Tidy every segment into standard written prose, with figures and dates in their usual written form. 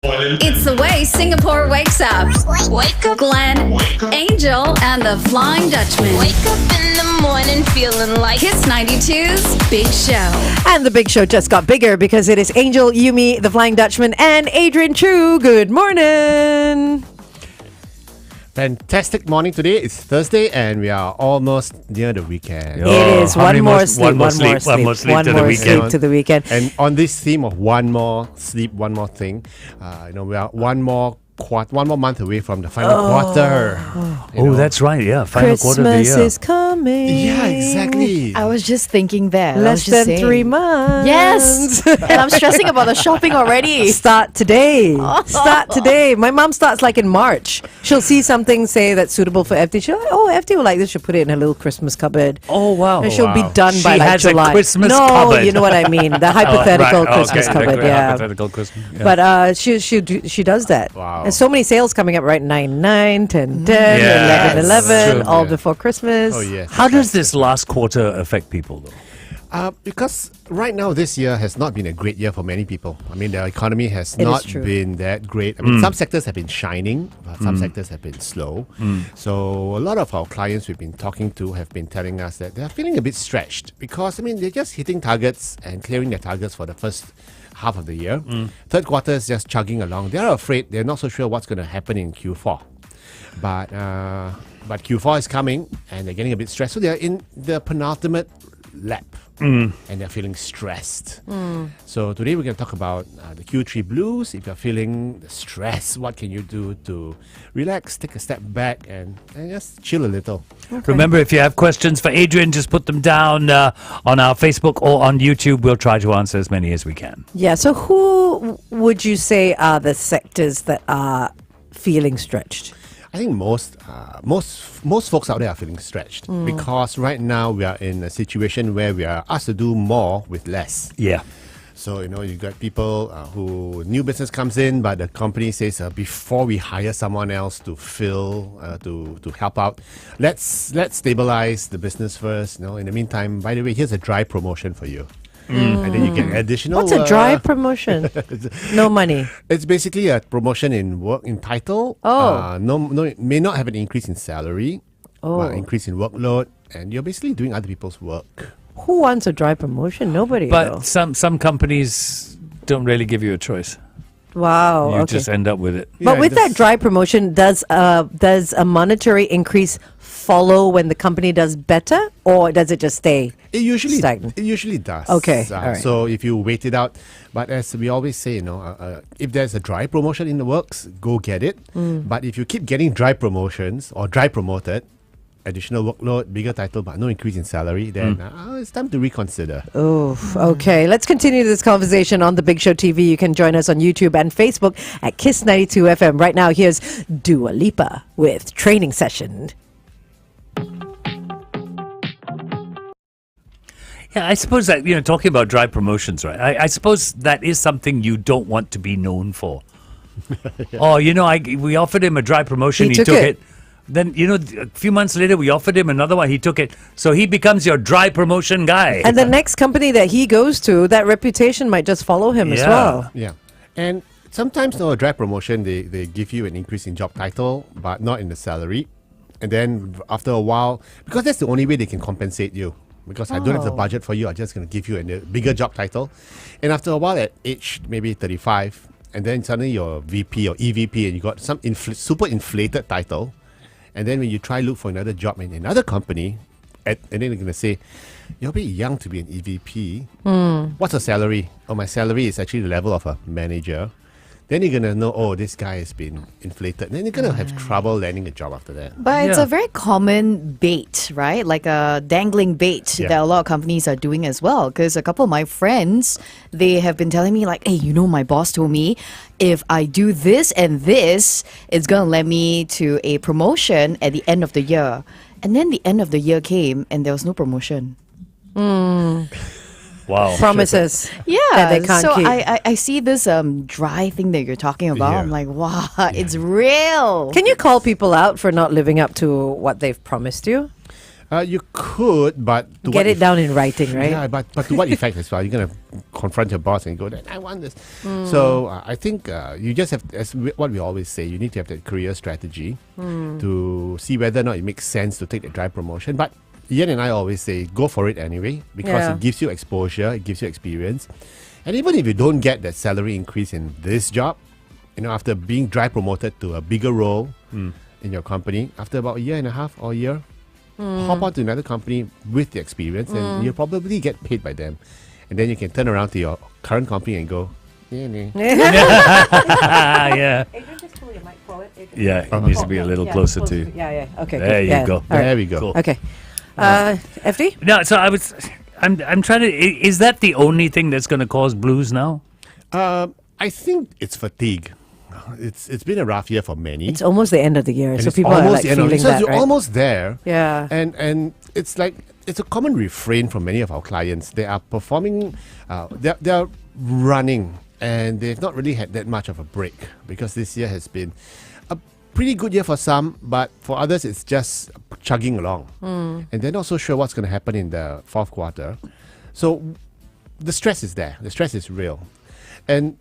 It's the way Singapore wakes up. Wake up, Glenn, Angel, and the Flying Dutchman. wake up in the morning feeling like Kiss 92's Big Show. And the Big Show just got bigger because it is Angel, Yumi, the Flying Dutchman, and Adrian Choo. Good morning. Fantastic morning today. It's Thursday and we are almost near the weekend. It is how many one more sleep, one more sleep to the weekend. And on this theme of one more sleep, one more thing, we are one more month away from the final quarter. That's right. Yeah, final quarter of the Christmas year. is coming. Yeah, exactly. I was just thinking that. Less than 3 months. Yes. And I'm stressing about the shopping already. Start today. Start today. My mom starts like in March. She'll see something, say that's suitable for FT. She'll like, FT will like this. She'll put it in her little Christmas cupboard. Oh, wow. And she'll be done by She like has July. a Christmas no, cupboard. you know what I mean. The hypothetical Christmas cupboard. Yeah. Hypothetical Christmas. Yeah. But she does that. Wow. There's so many sales coming up, right? 9/9, 10/10, Yes. 11/11, True. all Yeah. before Christmas. Oh, yes. How does this last quarter affect people, though? Because right now, this year has not been a great year for many people. I mean, the economy has It is not true. been that great. I mean, some sectors have been shining, but some sectors have been slow. So a lot of our clients we've been talking to have been telling us that they're feeling a bit stretched because, I mean, they're just hitting targets and clearing their targets for the first half of the year. Third quarter is just chugging along. They're afraid. They're not so sure what's going to happen in Q4. But Q4 is coming and they're getting a bit stressed. So they're in the penultimate lap and they're feeling stressed. So today we're going to talk about the Q3 blues. If you're feeling the stress, what can you do to relax, take a step back and just chill a little? Remember, if you have questions for Adrian, just put them down on our Facebook or on YouTube. We'll try to answer as many as we can. Yeah, so who would you say are the sectors that are feeling stretched? I think most folks out there are feeling stretched because right now we are in a situation where we are asked to do more with less. Yeah. So, you got people who new business comes in, but the company says before we hire someone else to fill, to help out, let's stabilize the business first. In the meantime, by the way, here's a dry promotion for you. And then you get additional. What's a dry promotion? No money. It's basically a promotion in work in title. Oh. No, it may not have an increase in salary, Oh. but increase in workload, and you're basically doing other people's work. Who wants a dry promotion? Nobody. though. But some companies don't really give you a choice. Wow. You okay. just end up with it. But Yeah, with that's- that dry promotion, does a monetary increase follow when the company does better, or does it just stay? It usually Stagnant. does. Okay, all right. So if you wait it out, but as we always say, if there's a dry promotion in the works, go get it. But if you keep getting dry promotions or dry promoted, additional workload, bigger title, but no increase in salary, then it's time to reconsider. Oof. Okay, let's continue this conversation on The Big Show TV. You can join us on YouTube and Facebook at Kiss 92 FM. Right now, here's Dua Lipa with Training Session. Yeah, I suppose that, talking about dry promotions, right? I suppose that is something you don't want to be known for. Oh, we offered him a dry promotion. He He took took it. it. Then, a few months later, we offered him another one. He took it. So he becomes your dry promotion guy. And the next company that he goes to, that reputation might just follow him as Yeah. well. Yeah. And sometimes, a dry promotion, they give you an increase in job title, but not in the salary. And then after a while, because that's the only way they can compensate you. Because I don't have the budget for you, I'm just going to give you a bigger job title. And after a while, at age maybe 35, and then suddenly you're VP or EVP and you got some super inflated title. And then when you try look for another job in another company, and then they're going to say, you're a bit young to be an EVP. What's your salary? Oh, my salary is actually the level of a manager. Then you're going to know, this guy has been inflated. Then you're going to have trouble landing a job after that. But it's Yeah. a very common bait, right? Like a dangling bait Yeah. that a lot of companies are doing as well. Because a couple of my friends, they have been telling me like, hey, my boss told me if I do this and this, it's going to lead me to a promotion at the end of the year. And then the end of the year came and there was no promotion. Wow. Promises. Yeah, that they can't so keep. I see this dry thing that you're talking about. Yeah. I'm like, wow, it's real. Can you call people out for not living up to what they've promised you? You could, but to Get what it down in writing, right? Yeah, but to what effect as well? You're going to confront your boss and go, I want this. So I think you just have, what we always say, you need to have that career strategy to see whether or not it makes sense to take the dry promotion. But Ian and I always say, go for it anyway, because it gives you exposure, it gives you experience. And even if you don't get that salary increase in this job, after being dry promoted to a bigger role in your company, after about a year and a half or a year, hop on to another company with the experience, and you'll probably get paid by them. And then you can turn around to your current company and go, Yeah. Adrian, just pull your mic forward. Yeah, it needs to be a little closer to. Yeah. Okay. There good. you Yeah. go. All right. there we go. Cool. Okay. FD? No, so I'm trying to. Is that the only thing that's going to cause blues now? I think it's fatigue. It's been a rough year for many. It's almost the end of the year, And so it's people are almost like the end of feeling it. So that, you're right? almost there. Yeah. And it's like it's a common refrain from many of our clients. They are performing, they're running, and they've not really had that much of a break, because this year has been a pretty good year for some, but for others it's just chugging along, and they're not so sure what's going to happen in the fourth quarter. So the stress is there. The stress is real, and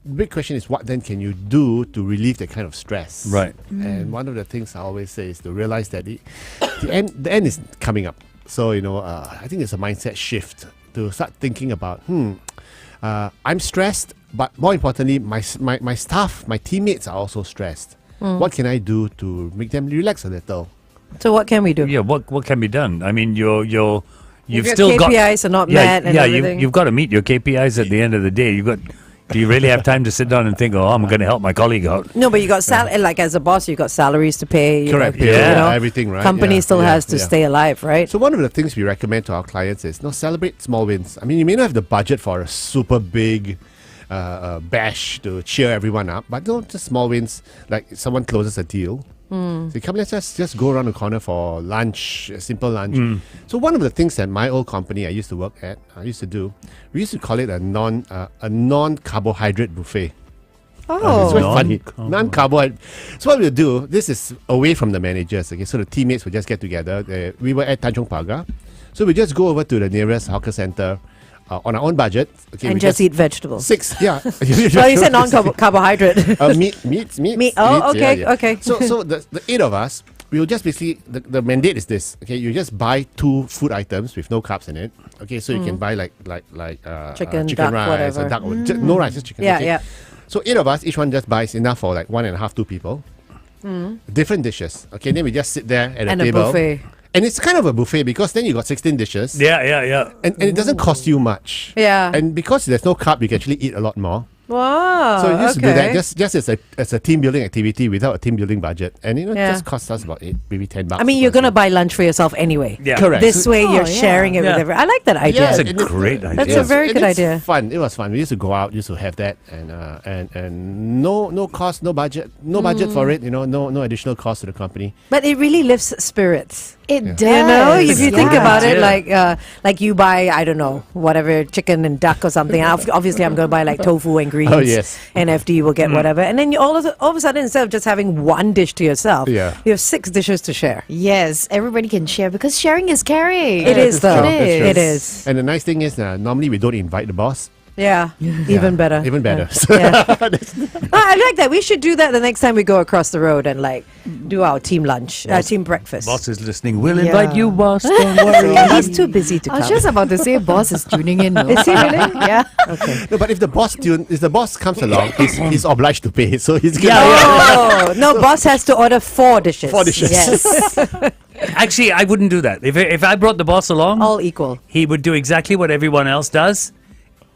the big question is, what then can you do to relieve that kind of stress? Right. And one of the things I always say is to realize that the end is coming up. So I think it's a mindset shift to start thinking about I'm stressed, but more importantly, my staff, my teammates are also stressed. What can I do to make them relax a little? So what can we do? Yeah, what can be done? I mean, you've Your still got KPIs are not met and everything. you've got to meet your KPIs at the end of the day. Do you really have time to sit down and think, I'm going to help my colleague out? No, but you got like as a boss, you got salaries to pay. You Correct. got, Yeah. Everything, right? Company Yeah, still yeah, has to yeah. stay alive, right? So one of the things we recommend to our clients is celebrate small wins. I mean, you may not have the budget for a super big bash to cheer everyone up, but just small wins, like someone closes a deal. So come, let's just go around the corner for lunch, a simple lunch. So one of the things that my old company I used to work at, we used to call it a non-carbohydrate buffet. Oh, It's very funny. Non-carbohydrate. So what we'll do, this is away from the managers. Okay, so the teammates will just get together. We were at Tanjong Pagar, so we just go over to the nearest hawker center on our own budget. Okay, and we just eat vegetables. 6. Yeah. Well, you said non-carbohydrate. Meats. Meat. Oh, okay, yeah. okay. So the 8 of us, we will just basically, the mandate is this. Okay, you just buy 2 food items with no carbs in it. Okay, so you can buy like Chicken, chicken duck, rice, whatever. or duck, no rice, just chicken. Yeah, okay? yeah. So 8 of us, each one just buys enough for like 1.5, 2 people. Different dishes. Okay, then we just sit there at And a a table. buffet. And it's kind of a buffet because then you got 16 dishes. Yeah. And it doesn't cost you much. Yeah. And because there's no carb, you can actually eat a lot more. Wow. So we used to do okay. that just as a team building activity without a team building budget. And it Yeah. just costs us about maybe $10. I mean, you're going to buy lunch for yourself anyway. Yeah. Correct. This way, you're yeah. sharing it Yeah. with everyone. I like that idea. That's a and it- great idea. That's a very and good it's idea. Fun. It was fun. We used to go out, used to have that, and no cost, no budget, for it. No additional cost to the company. But it really lifts spirits. It does. You know, if you think yeah. about it, Yeah. like you buy, I don't know, whatever, chicken and duck or something. Obviously, I'm going to buy like tofu and greens. Oh, yes. And FD will get whatever. And then you all of a sudden, instead of just having one dish to yourself, Yeah. you have 6 dishes to share. Yes, everybody can share because sharing is caring. It is, though. That's true. It is. And the nice thing is, normally we don't invite the boss. Yeah. Even better. Even better. Yeah. I like that. We should do that the next time we go across the road and like do our team lunch, team breakfast. Boss is listening. We'll Yeah. invite you, boss. Don't worry. He's too busy to I was come. just about to say, boss is tuning in. No? Is he really? Yeah. Okay. No, but if the boss comes along, he's obliged to pay. So he's Oh, no, boss has to order 4 dishes. 4 dishes. Yes. Actually, I wouldn't do that. If I brought the boss along, All equal. he would do exactly what everyone else does.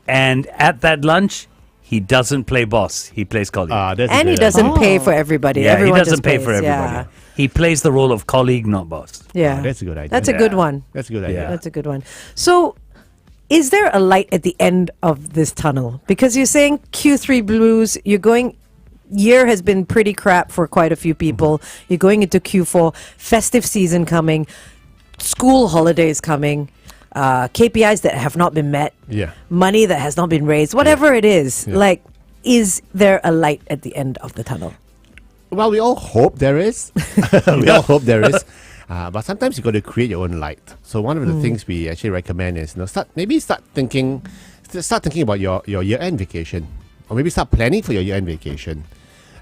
And at that lunch, he doesn't play boss. He plays colleague. And he doesn't pay for everybody. yeah, Everyone he doesn't just pay pays. for everybody. He plays the role of colleague, not boss. Yeah. That's a good idea. That's a good one. That's a good idea. Yeah. That's a good one. So, is there a light at the end of this tunnel? Because you're saying Q3 blues, year has been pretty crap for quite a few people. You're going into Q4, festive season coming, school holidays coming, KPIs that have not been met, Yeah. money that has not been raised, whatever it is. Yeah. Like, is there a light at the end of the tunnel? Well, we all hope there is. We all hope there is. But sometimes you got to create your own light. So one of the things we actually recommend is start thinking start thinking about your year-end vacation, or maybe start planning for your year-end vacation.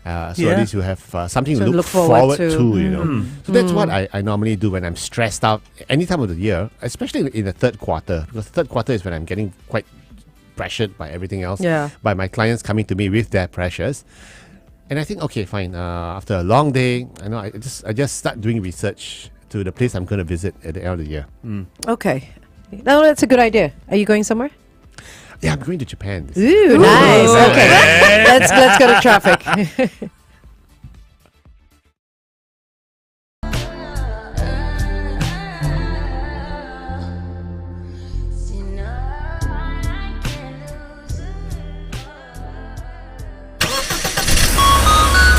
So at least you have something to look forward to. You know, so that's what I normally do when I'm stressed out any time of the year, especially in the third quarter, because the third quarter is when I'm getting quite pressured by everything else, by my clients coming to me with their pressures. And I think, okay, fine. After a long day, I just start doing research to the place I'm going to visit at the end of the year. Okay. No, that's a good idea. Are you going somewhere? Yeah, I'm going to Japan. Ooh, nice. Okay. let's go to traffic.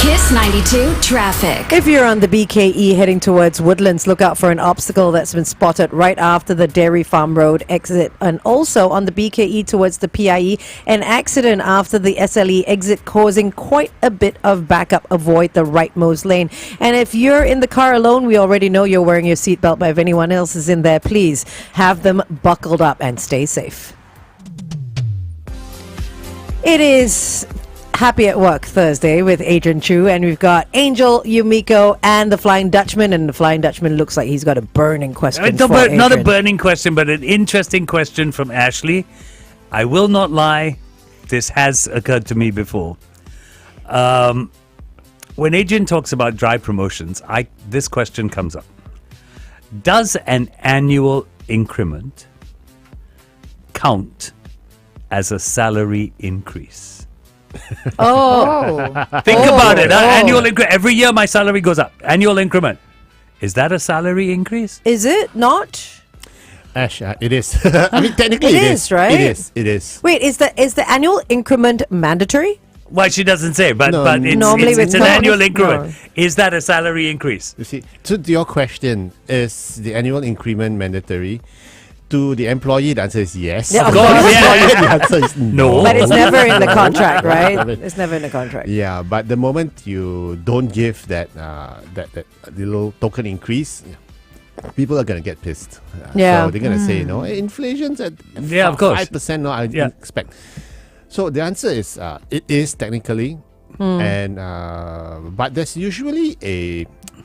Kiss 92 traffic. If you're on the BKE heading towards Woodlands, look out for an obstacle that's been spotted right after the Dairy Farm Road exit. And also on the BKE towards the PIE, an accident after the SLE exit causing quite a bit of backup. Avoid the rightmost lane. And if you're in the car alone, we already know you're wearing your seatbelt, but if anyone else is in there, please have them buckled up and stay safe. It is Happy at Work Thursday with Adrian Choo, and we've got Angel, Yumiko, and the Flying Dutchman. And the Flying Dutchman looks like he's got a burning question. Not a burning question, but an interesting question from Ashley. I will not lie, this has occurred to me before. When Adrian talks about drive promotions, this question comes up. Does an annual increment count as a salary increase? Think Think about it. Annual increment. Every year my salary goes up. Annual increment. Is that a salary increase? Is it not? Ash, it is. I mean, technically It is, right? It is. Wait, is the annual increment mandatory? Well, she doesn't say, but Normally it's an with annual bonus? increment. No. Is that a salary increase? You see, to your question, is the annual increment mandatory? To the employee, the answer is yes. Yeah, of course, To the yeah. employer, the answer is no. But it's never in the contract, right? It's never in the contract. Yeah, but the moment you don't give that that little token increase, people are gonna get pissed. Yeah. So they're gonna say, inflation's at Of course. 5%. No, I didn't expect. So the answer is it is technically, and but there's usually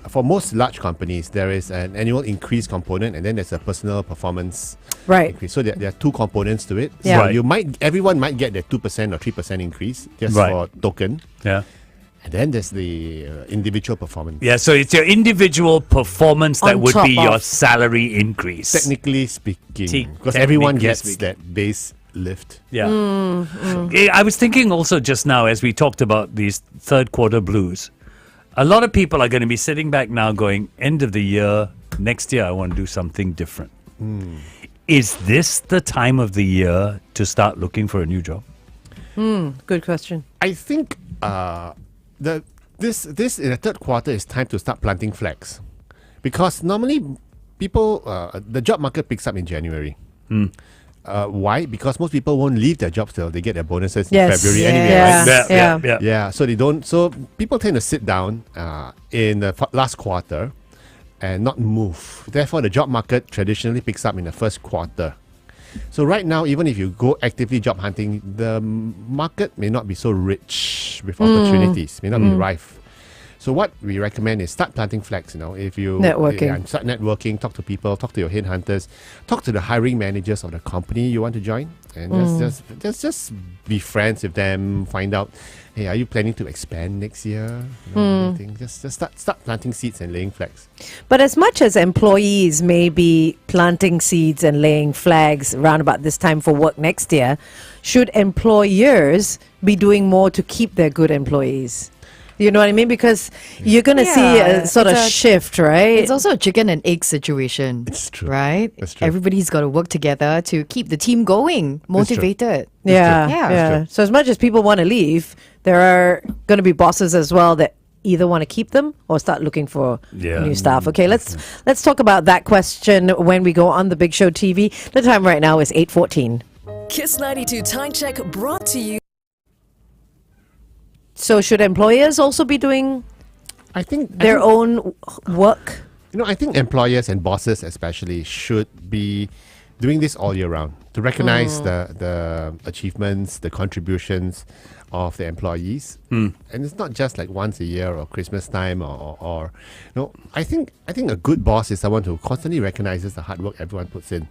for most large companies there is an annual increase component, and then there's a personal performance increase. So there are two components to it. Yeah. So Right. everyone might get the 2% or 3% increase just Right. for token. Yeah. And then there's the individual performance. Yeah, so it's your individual performance that On would top be your of- salary increase. Technically speaking, because everyone gets that base lift. Yeah. I was thinking also just now as we talked about these third quarter blues, a lot of people are going to be sitting back now going, end of the year, next year I want to do something different. Is this the time of the year to start looking for a new job? Good question. I think this in the third quarter is time to start planting flags, because normally people the job market picks up in January. Why? Because most people won't leave their jobs till they get their bonuses in February anyway, right? Yeah. So they don't. So people tend to sit down in the last quarter and not move. Therefore, the job market traditionally picks up in the first quarter. So right now, even if you go actively job hunting, the market may not be so rich with opportunities, may not be rife. So what we recommend is start planting flags. If you Networking. start networking, talk to people, talk to your headhunters, talk to the hiring managers of the company you want to join, and just be friends with them. Find out, hey, are you planning to expand next year? Anything. Just start planting seeds and laying flags. But as much as employees may be planting seeds and laying flags around about this time for work next year, should employers be doing more to keep their good employees? You know what I mean? Because you're going to see a sort of shift, right? It's also a chicken and egg situation. It's true. Right? That's true. Everybody's got to work together to keep the team going, motivated. Yeah. Yeah. So as much as people want to leave, there are going to be bosses as well that either want to keep them or start looking for new staff. Okay, let's talk about that question when we go on the Big Show TV. The time right now is 8:14. Kiss 92 Time Check brought to you. So should employers also be doing I think their own work? I think employers and bosses especially should be doing this all year round. to recognize the achievements, the contributions of the employees. And it's not just like once a year or Christmas time or I think a good boss is someone who constantly recognizes the hard work everyone puts in.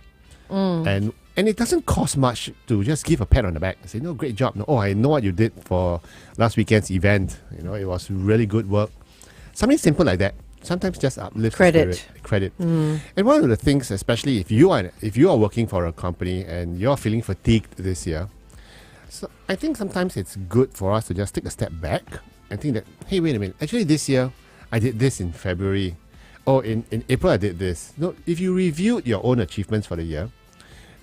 And it doesn't cost much to just give a pat on the back and say, no, great job. No, oh, I know what you did for last weekend's event. It was really good work. Something simple like that. Sometimes just uplift Credit. Credit. And one of the things, especially if you are working for a company and you're feeling fatigued this year, so I think sometimes it's good for us to just take a step back and think that, hey, wait a minute, actually this year I did this in February. Oh, in April I did this. No, if you reviewed your own achievements for the year,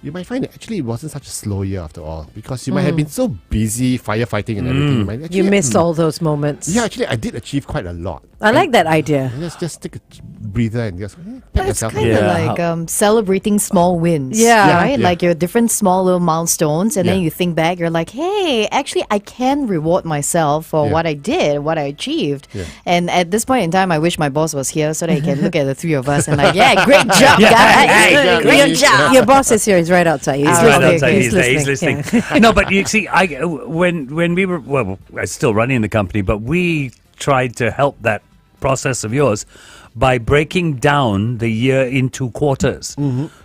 you might find that actually it wasn't such a slow year after all, because you might have been so busy firefighting and everything. You missed all those moments. Yeah, actually I did achieve quite a lot. I like that idea. And let's just take a breather and just pat It's yourself. kind of like celebrating small wins. Yeah. Right? Yeah. Like your different small little milestones. And then Yeah. you think back, you're like, hey, actually, I can reward myself for Yeah. what I did, what I achieved. Yeah. And at this point in time, I wish my boss was here so that he can look at the three of us and like, yeah, great job, Yeah. guys. Hey, great yeah. job. Your boss is here. He's right outside. He's Right Right listening. outside, he's there, he's listening. listening. Yeah. No, but you see, when we were, well, I was still running the company, but we tried to help that process of yours by breaking down the year into quarters.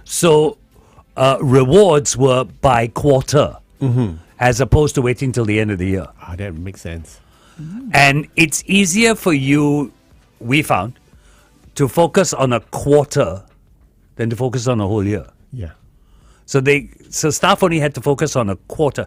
So rewards were by quarter, as opposed to waiting till the end of the year. That makes sense. And it's easier for you, we found, to focus on a quarter than to focus on a whole year. Yeah. So staff only had to focus on a quarter.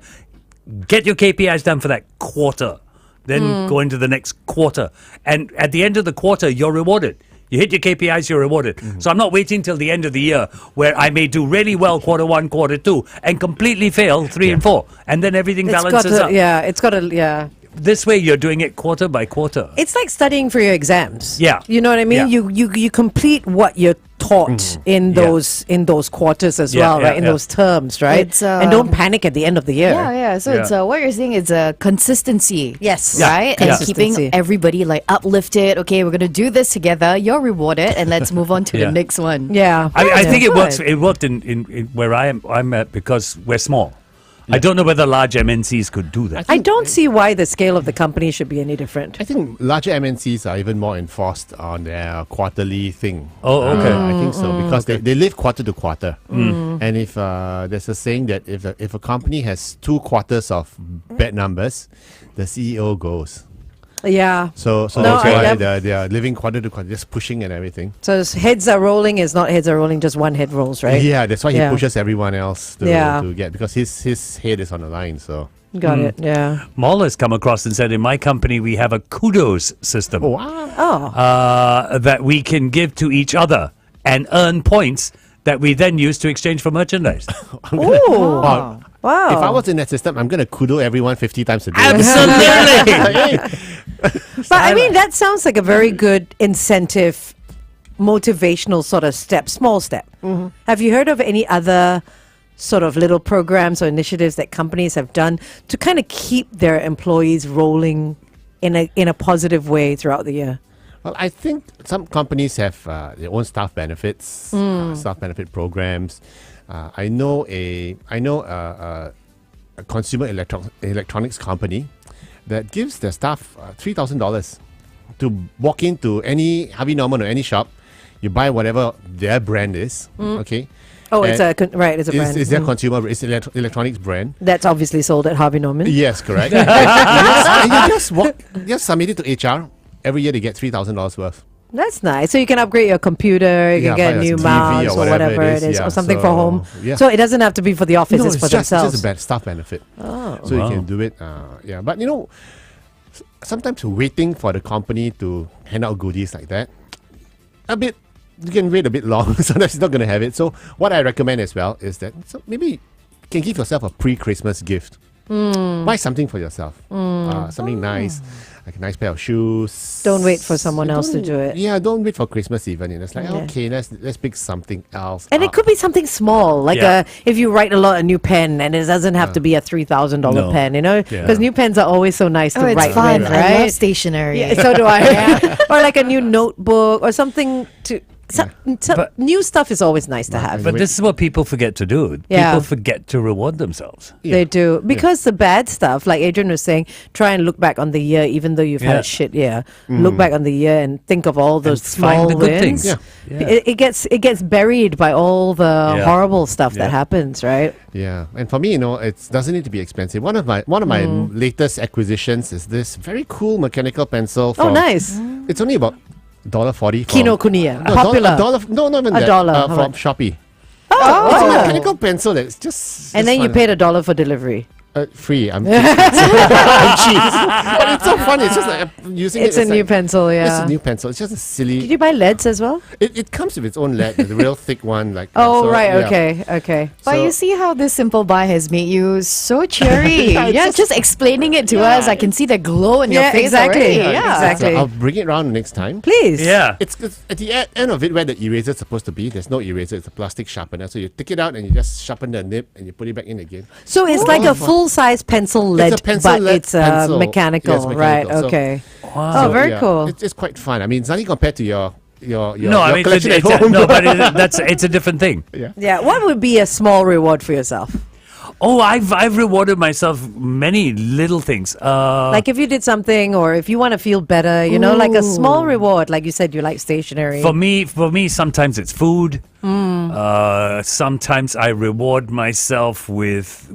Get your KPIs done for that quarter, then go into the next quarter. And at the end of the quarter, you're rewarded. You hit your KPIs, you're rewarded. So I'm not waiting till the end of the year where I may do really well quarter one, quarter two, and completely fail 3 and 4. And then everything balances up. It's got to, yeah. This way, you're doing it quarter by quarter. It's like studying for your exams. Yeah. You know what I mean? Yeah. You complete what you're taught in Yeah. those quarters as Yeah, well, yeah, right? In yeah. those terms, right? It's, and don't panic at the end of the year. Yeah. So it's what you're saying is a consistency. Yes. Right? Yeah. And keeping Consistency. everybody like uplifted. Okay, we're going to do this together. You're rewarded. And let's move on to Yeah. the next one. Yeah. I think it good. works. It worked in where I'm at because we're small. I don't know whether large MNCs could do that. I don't see why the scale of the company should be any different. I think larger MNCs are even more enforced on their quarterly thing. Oh, okay. I think so, because they live quarter to quarter. And if there's a saying that if a company has 2 quarters of bad numbers, the CEO goes. Yeah. So No, that's I- why they are living quarter to quarter, just pushing and everything. So heads are rolling is not heads are rolling, just one head rolls, right? Yeah, that's why he Yeah. pushes everyone else to get, because his head is on the line. So Got it. Yeah. Mall has come across and said, in my company, we have a kudos system Oh. that we can give to each other and earn points that we then use to exchange for merchandise. Ooh. Wow. if I was in that system, I'm gonna kudo everyone 50 times a day. Absolutely. But I mean, that sounds like a very good incentive, motivational sort of step, small step. Have you heard of any other sort of little programs or initiatives that companies have done to kind of keep their employees rolling in a positive way throughout the year? Well, I think some companies have their own staff benefits, staff benefit programs. I know a consumer electronics company that gives their staff $3,000 to walk into any Harvey Norman or any shop. You buy whatever their brand is, okay? Oh, it's And it's a brand. It's their consumer, it's electronics brand. That's obviously sold at Harvey Norman. Yes, correct. and you just submit it to HR. Every year they get $3,000 worth. That's nice. So you can upgrade your computer, you Yeah, can get a buy a new TV mouse or or whatever whatever it it is, is, yeah, or something for so, home. yeah. So it doesn't have to be for the office, it's for just themselves. a staff benefit. Oh. So you can do it. Yeah, but sometimes waiting for the company to hand out goodies like that, you can wait a bit long. Sometimes it's not going to have it. So what I recommend as well is that maybe you can give yourself a pre-Christmas gift. Buy something for yourself. Something nice, like a nice pair of shoes. Don't wait for someone else to Don't- do it. Yeah, don't wait for Christmas even. It's like, Yeah. okay, let's pick something else. And it could be something small, like Yeah. if you write a new pen, and it doesn't have to be a $3,000 No. pen, because Yeah. new pens are always so nice Oh, to it's write fun. with, I love right? stationery. Yeah, so do I. Or like a new notebook or something new stuff is always nice to have. But this is what people forget to do. Yeah. People forget to reward themselves. They do. Because the bad stuff, like Adrian was saying, try and look back on the year, even though you've had Yeah. a shit year. Look back on the year and think of all those small find the good wins. things. Yeah. It gets buried by all the horrible stuff that Yeah. happens, right? Yeah, and for me, it doesn't need to be expensive. One of my latest acquisitions is this very cool mechanical pencil. Oh, nice. It's only about $1.40. Kinokuniya. No, Popular. no, not even A that. dollar. How From much? Shopee. Oh, It's a mechanical pencil that's just. and then you paid $1 for delivery. Free. I'm cheap. But it's so fun. It's just like I'm using It's it. a new pencil, It's yeah. a new pencil. It's just a silly. Did you buy LEDs as well? It comes with its own lead, the real thick one. Like. Oh, so, right. yeah. Okay. But So- you see how this simple buy has made you so cheery. Yeah, it's yeah, just- just explaining it to us. I can see the glow in your Yeah, face exactly. already. Yeah, Yeah, exactly. So I'll bring it around next time. Please. Yeah. It's at the end of it where the eraser is supposed to be. There's no eraser. It's a plastic sharpener. So you take it out and you just sharpen the nib and you put it back in again. So it's like a full-size pencil LED, pencil but LED it's pencil. mechanical, Yes, right? mechanical. So- Okay. Wow. Oh, very cool. It's quite fun. I mean, it's nothing compared to your No, I mean, collection at it's home. it's a different thing. Yeah. What would be a small reward for yourself? Oh, I've rewarded myself many little things. Like if you did something, or if you want to feel better, like a small reward. Like you said, you like stationery. For me, sometimes it's food. Sometimes I reward myself with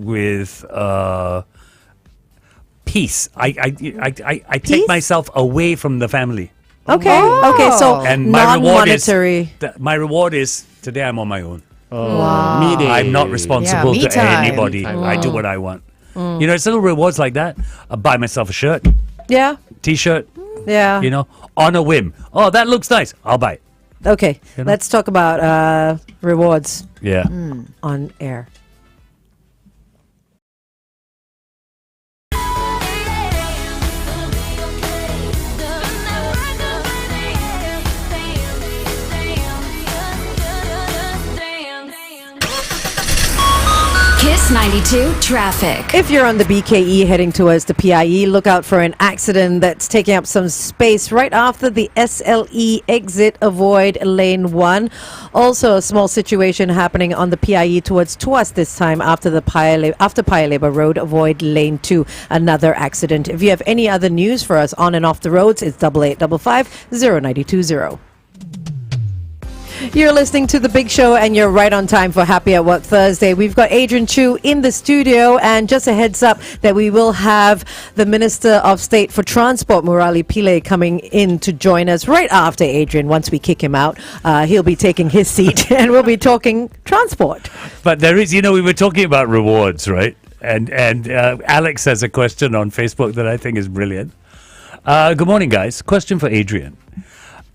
peace. I take Peace? myself away from the family, Okay. Okay. So and my reward is non-monetary. my reward is today I'm on my own. Me day. I'm not responsible me to time. anybody. Me time. I do what I want. It's little rewards like that. I buy myself a shirt, Yeah. T-shirt. Yeah. On a whim. Oh, that looks nice. I'll buy it. Okay. Let's talk about rewards Yeah. on air. Kiss 92 traffic. If you're on the BKE heading towards the PIE, look out for an accident that's taking up some space right after the SLE exit. Avoid lane 1. Also, a small situation happening on the PIE towards Tuas this time after Paya Lebar Road. Avoid lane 2. Another accident. If you have any other news for us on and off the roads, it's 8855 0920. You're listening to The Big Show, and you're right on time for Happy at Work Thursday. We've got Adrian Choo in the studio, and just a heads up that we will have the Minister of State for Transport, Murali Pillai, coming in to join us right after Adrian. Once we kick him out, he'll be taking his seat, and we'll be talking transport. But there is, we were talking about rewards, right? And Alex has a question on Facebook that I think is brilliant. Good morning, guys. Question for Adrian.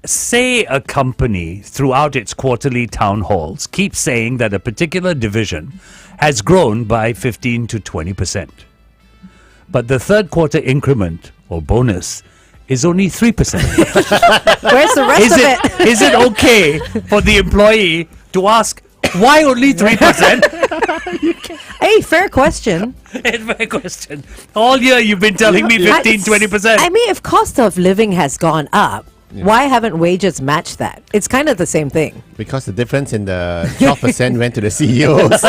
Say a company throughout its quarterly town halls keeps saying that a particular division has grown by 15 to 20%. But the third quarter increment or bonus is only 3%. Where's the rest of it? Is it okay for the employee to ask why only 3%? Hey, fair question. It's my question. All year you've been telling me 15, 20%. I mean, if cost of living has gone up, why haven't wages matched that? It's kind of the same thing. Because the difference in the 12% went to the CEOs.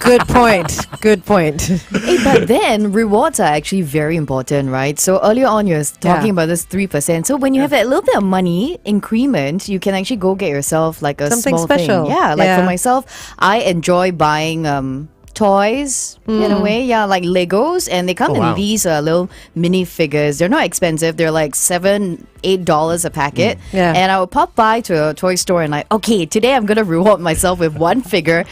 Good point. Good point. Hey, but then rewards are actually very important, right? So earlier on, you were talking Yeah. about this 3%. So when you have that little bit of money increment, you can actually go get yourself like a Something small special. thing. Yeah, like Yeah. for myself, I enjoy buying toys in a way, like Legos, and they come in wow. these little mini figures. They're not expensive. They're like $7-8 a packet. Yeah. And I would pop by to a toy store and okay, today I'm gonna reward myself with one figure.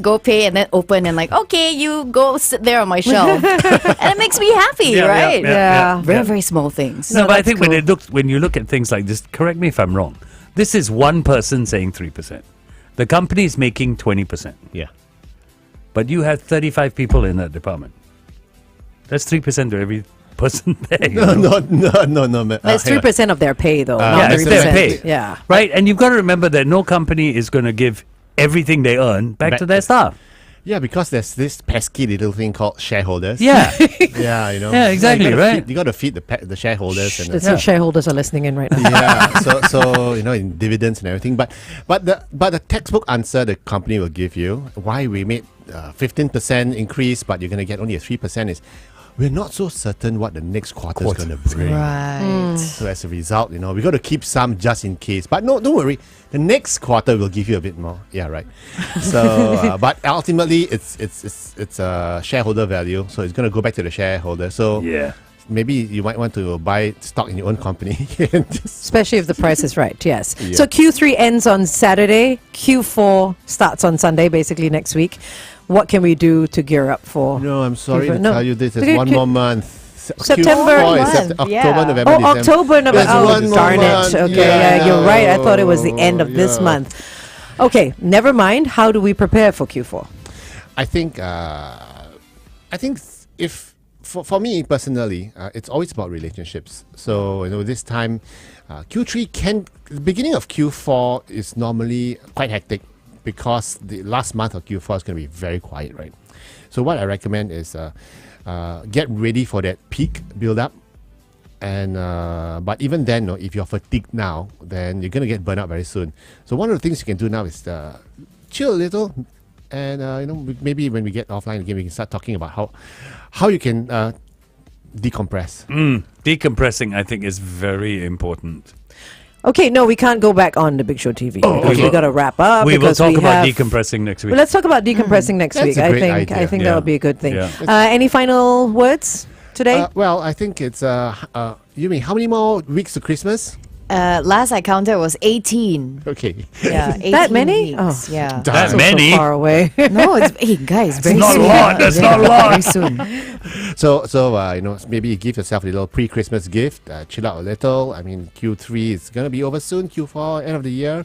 Go pay, and then open and okay, you go sit there on my shelf, and it makes me happy, right? Very very small things. No, but I that's think cool. when you look at things like this, correct me if I'm wrong. This is one person saying 3%. The company is making 20%. Yeah. But you have 35 people in that department. That's 3% to every person there. No. That's 3% of their pay, though. not Yeah, it's their 3%. pay. Yeah. Right? And you've got to remember that no company is going to give everything they earn back to their staff. Yeah, because there's this pesky little thing called shareholders. Yeah. Yeah, you know. Yeah, exactly, right. You got to feed the shareholders. And The shareholders are listening in right now. yeah, so you know, in dividends and everything. But the textbook answer the company will give you why we made 15% increase, but you're going to get only a 3% is we're not so certain what the next quarter is going to bring. Right. So as a result, you know, we got to keep some just in case. But no, don't worry. The next quarter will give you a bit more. Yeah, right. So, but ultimately, it's a shareholder value, so it's going to go back to the shareholder. So Yeah. maybe you might want to buy stock in your own company. And just, Especially if the price is right, yes. Yeah. So Q3 ends on Saturday. Q4 starts on Sunday, basically next week. What can we do to gear up for? no, I'm sorry to No. tell you this. There's Okay, one Q- more month. September. Q4 is Month, October, yeah. November, Oh, December. October, November. There's Oh, one more darn month. it. Okay, yeah, you're right. I thought it was the end of this Yeah. month. Okay, never mind. How do we prepare for Q4? I think if for me personally, it's always about relationships. So you know, this time, Q3 the beginning of Q4 is normally quite hectic because the last month of Q4 is going to be very quiet, right? So what I recommend is get ready for that peak build up. And but even then, no, if you're fatigued now, then you're gonna get burnt out very soon. So one of the things you can do now is chill a little, and you know, maybe when we get offline again, we can start talking about how you can decompress. Decompressing, I think, is very important. Okay, no, we can't go back on the Big Show TV because we we will- got to wrap up. We will because talk about have- decompressing next week. Well, let's talk about decompressing next That's week. a I great think idea. I think Yeah. that'll be a good thing. Yeah. Any final words today? Well, I think it's you mean how many more weeks to Christmas? Last I counted was 18. Okay. Yeah, 18 That many? weeks, Oh. Yeah. That So many? far away. No, it's hey guys, very not a soon. lot, that's not a lot. Very soon. So you know, maybe give yourself a little pre-Christmas gift. Chill out a little. I mean, Q3 is gonna be over soon. Q4, end of the year.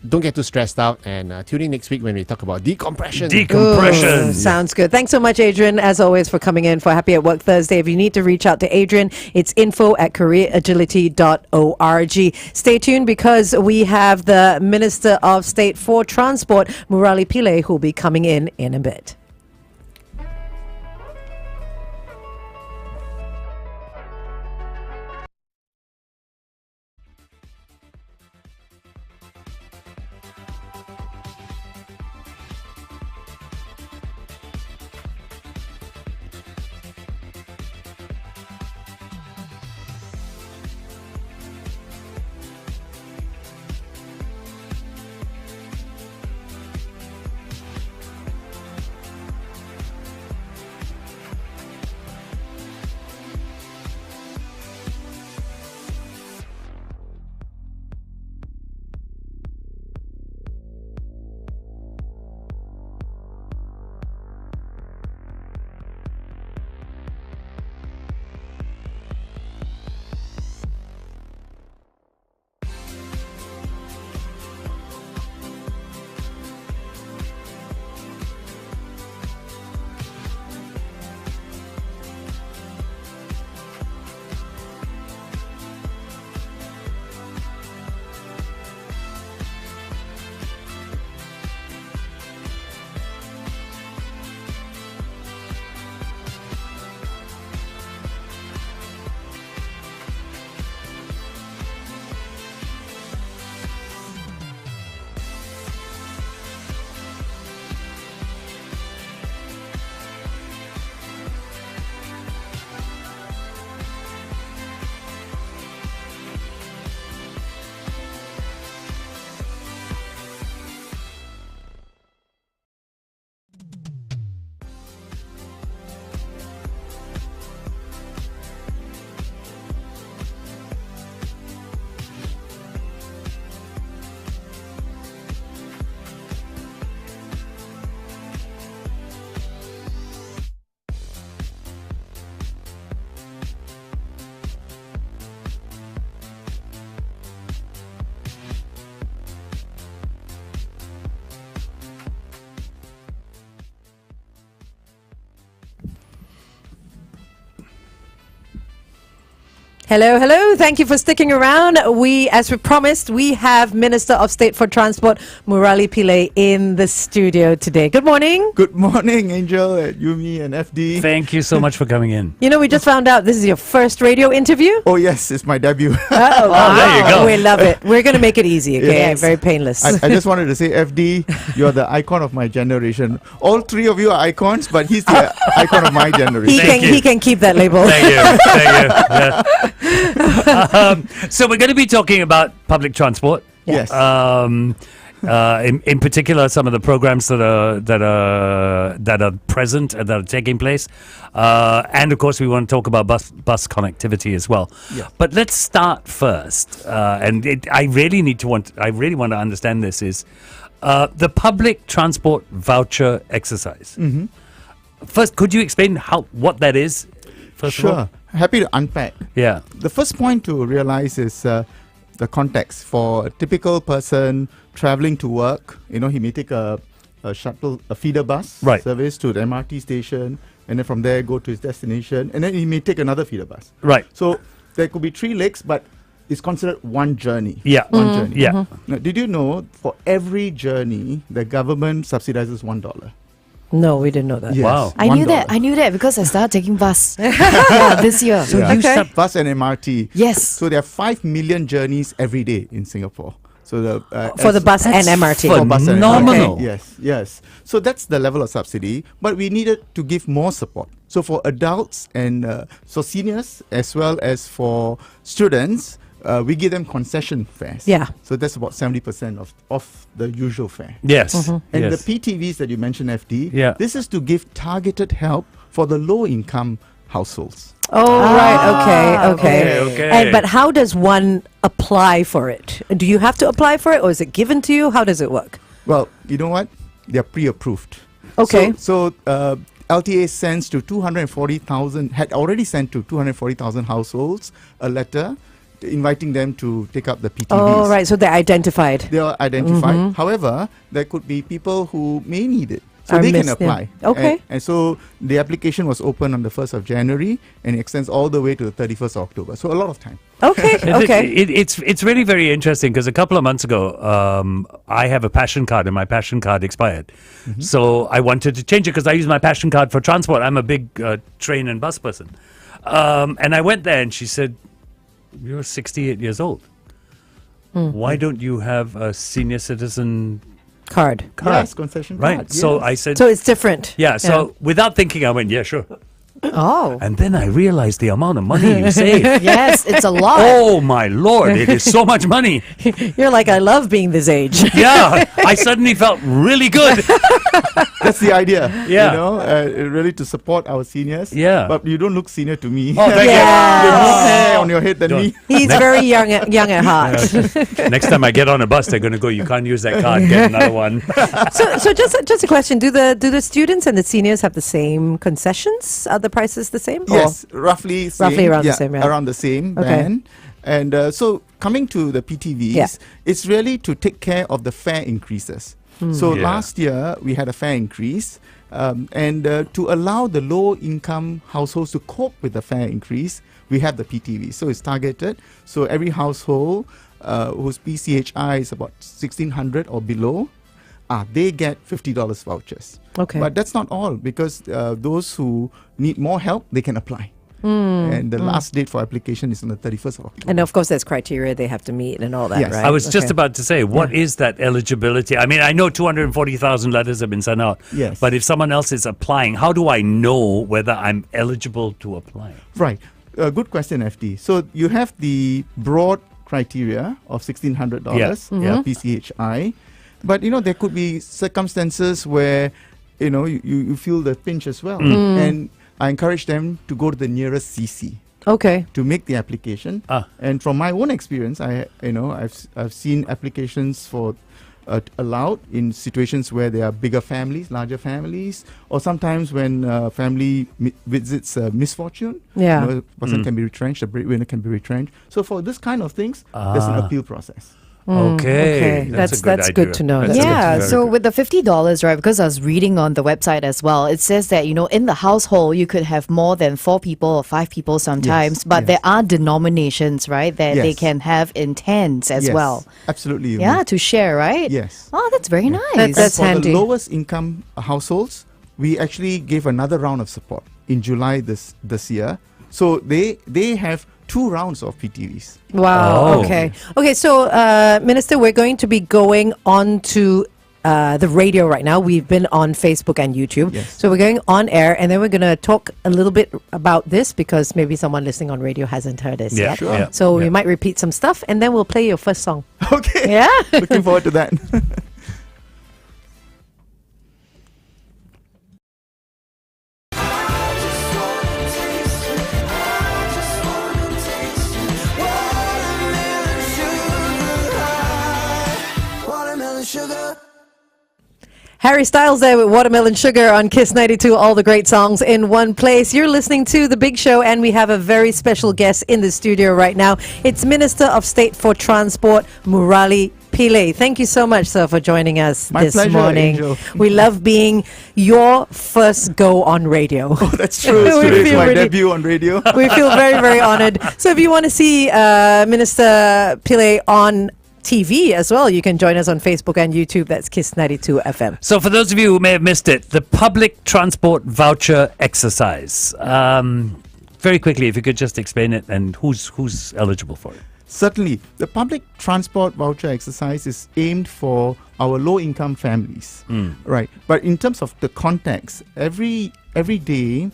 Don't get too stressed out, and tune in next week when we talk about decompression. Decompression. Ooh, sounds good. Thanks so much, Adrian, as always, for coming in for Happy at Work Thursday. If you need to reach out to Adrian, it's info@careeragility.org. Stay tuned because we have the Minister of State for Transport, Murali Pillai, who will be coming in a bit. Hello, hello. Thank you for sticking around. As we promised, we have Minister of State for Transport, Murali Pillai, in the studio today. Good morning. Good morning, Angel, Yumi, and FD. Thank you so much for coming in. You know, we just found out this is your first radio interview. Oh, yes, it's my debut. Oh, wow. there you go. We love it. We're going to make it easy, okay? Yes. Very painless. I just wanted to say, FD, you're the icon of my generation. All three of you are icons, but he's the icon of my generation. He can keep that label. Thank you. So we're going to be talking about public transport. Yes. In particular, some of the programs that are present and that are taking place, and of course, we want to talk about bus connectivity as well. Yeah. But let's start first, I really want to understand this is the public transport voucher exercise. Mm-hmm. First, could you explain what that is? First of all? Sure. Happy to unpack. Yeah. The first point to realize is the context. For a typical person traveling to work, he may take a shuttle, a feeder bus service to the MRT station, and then from there go to his destination, and then he may take another feeder bus. Right. So there could be 3 legs, but it's considered one journey. Yeah. One journey. Yeah. Now, did you know for every journey, the government subsidizes $1? No, we didn't know that. Yes, Wow. I knew that. $1. I knew that because I started taking bus this year. So Okay. you start bus and MRT. Yes. So there are 5 million journeys every day in Singapore. So For the bus and MRT. for bus and phenomenal. MRT. Yes. So that's the level of subsidy. But we needed to give more support. So for adults and so seniors as well as for students, we give them concession fares. Yeah. So that's about 70% of the usual fare. Yes. And Yes. the PTVs that you mentioned, FD, Yeah. this is to give targeted help for the low-income households. Oh, right. Okay. Okay. But how does one apply for it? Do you have to apply for it, or is it given to you? How does it work? Well, you know what? They're pre-approved. Okay. So LTA sends to 240,000, had already sent to 240,000 households a letter inviting them to take up the PTVs. Oh, right. So they're identified. They are identified. However, there could be people who may need it. So Are they can missed, yeah. apply. Okay. And so the application was open on the 1st of January and it extends all the way to the 31st of October. So a lot of time. Okay. Okay. It's really very interesting because a couple of months ago, I have a passion card and my passion card expired. So I wanted to change it because I use my passion card for transport. I'm a big train and bus person. And I went there and she said, "You're 68 years old. Why don't you have a senior citizen Card. card?" Yes, concession Right. card, So yes. I said, So it's different. yeah. So without thinking, I went, "Yeah, sure." Oh. And then I realized the amount of money you save. Yes, it's a lot. Oh my Lord, it is so much money. You're like, I love being this age. Yeah, I suddenly felt really good. That's the idea. Yeah. Really to support our seniors. Yeah. But you don't look senior to me. Oh, thank you have more Yeah. hair on your head than me. He's very young at heart. Next time I get on a bus, they're going to go, "You can't use that card, get another one." So just a question: Do the students and the seniors have the same concessions? Are the prices the same? Yes, roughly same. Roughly around the same, yeah. Around the same Okay. band. And so coming to the PTVs, Yeah. it's really to take care of the fare increases. So Yeah. last year we had a fare increase, and to allow the low-income households to cope with the fare increase, we have the PTV. So it's targeted. So every household whose PCHI is about 1,600 or below, they get $50 vouchers. Okay. But that's not all, because those who need more help, they can apply. And the last date for application is on the 31st of October. And of course, there's criteria they have to meet and all that, Yes. right? I was just Okay. about to say, what is that eligibility? I mean, I know 240,000 letters have been sent out. Yes. But if someone else is applying, how do I know whether I'm eligible to apply? Right. Good question, FD. So you have the broad criteria of $1,600 Yeah. PCHI. But, there could be circumstances where, you feel the pinch as well. And I encourage them to go to the nearest CC Okay. to make the application. And from my own experience, I've seen applications for allowed in situations where there are bigger families, larger families, or sometimes when family visits misfortune. Yeah. A person can be retrenched, a breadwinner can be retrenched. So for this kind of things, there's an appeal process. Okay. That's a good idea. to know. That's Yeah, very so good. with the $50, right, because I was reading on the website as well, it says that, in the household, you could have more than 4 people or 5 people sometimes, Yes, but yes. there are denominations, right, that they Yes. can have in tens as Yes, well. absolutely. Yumi. Yeah, to share, right? Yes. Oh, that's very nice. That's And for handy. the lowest income households, we actually gave another round of support in July this year. So they have 2 rounds of PTVs. Wow. Oh. Okay. Okay. So, Minister, we're going to be going on to the radio right now. We've been on Facebook and YouTube. Yes. So we're going on air, and then we're going to talk a little bit about this because maybe someone listening on radio hasn't heard us Yeah, yet. sure. Yeah, So we yeah. might repeat some stuff, and then we'll play your first song. Okay. Yeah. Looking forward to that. Harry Styles there with Watermelon Sugar on Kiss 92, all the great songs in one place. You're listening to The Big Show, and we have a very special guest in the studio right now. It's Minister of State for Transport, Murali Pillai. Thank you so much, sir, for joining us My this pleasure, morning. Angel. We love being your first go on radio. That's true. We Today's feel my really- debut on radio. We feel very, very honored. So if you want to see Minister Pillai on TV as well, you can join us on Facebook and YouTube. That's Kiss 92 FM. So, for those of you who may have missed it, the public transport voucher exercise. Very quickly, if you could just explain it and who's eligible for it. Certainly, the public transport voucher exercise is aimed for our low-income families, right? But in terms of the context, every day,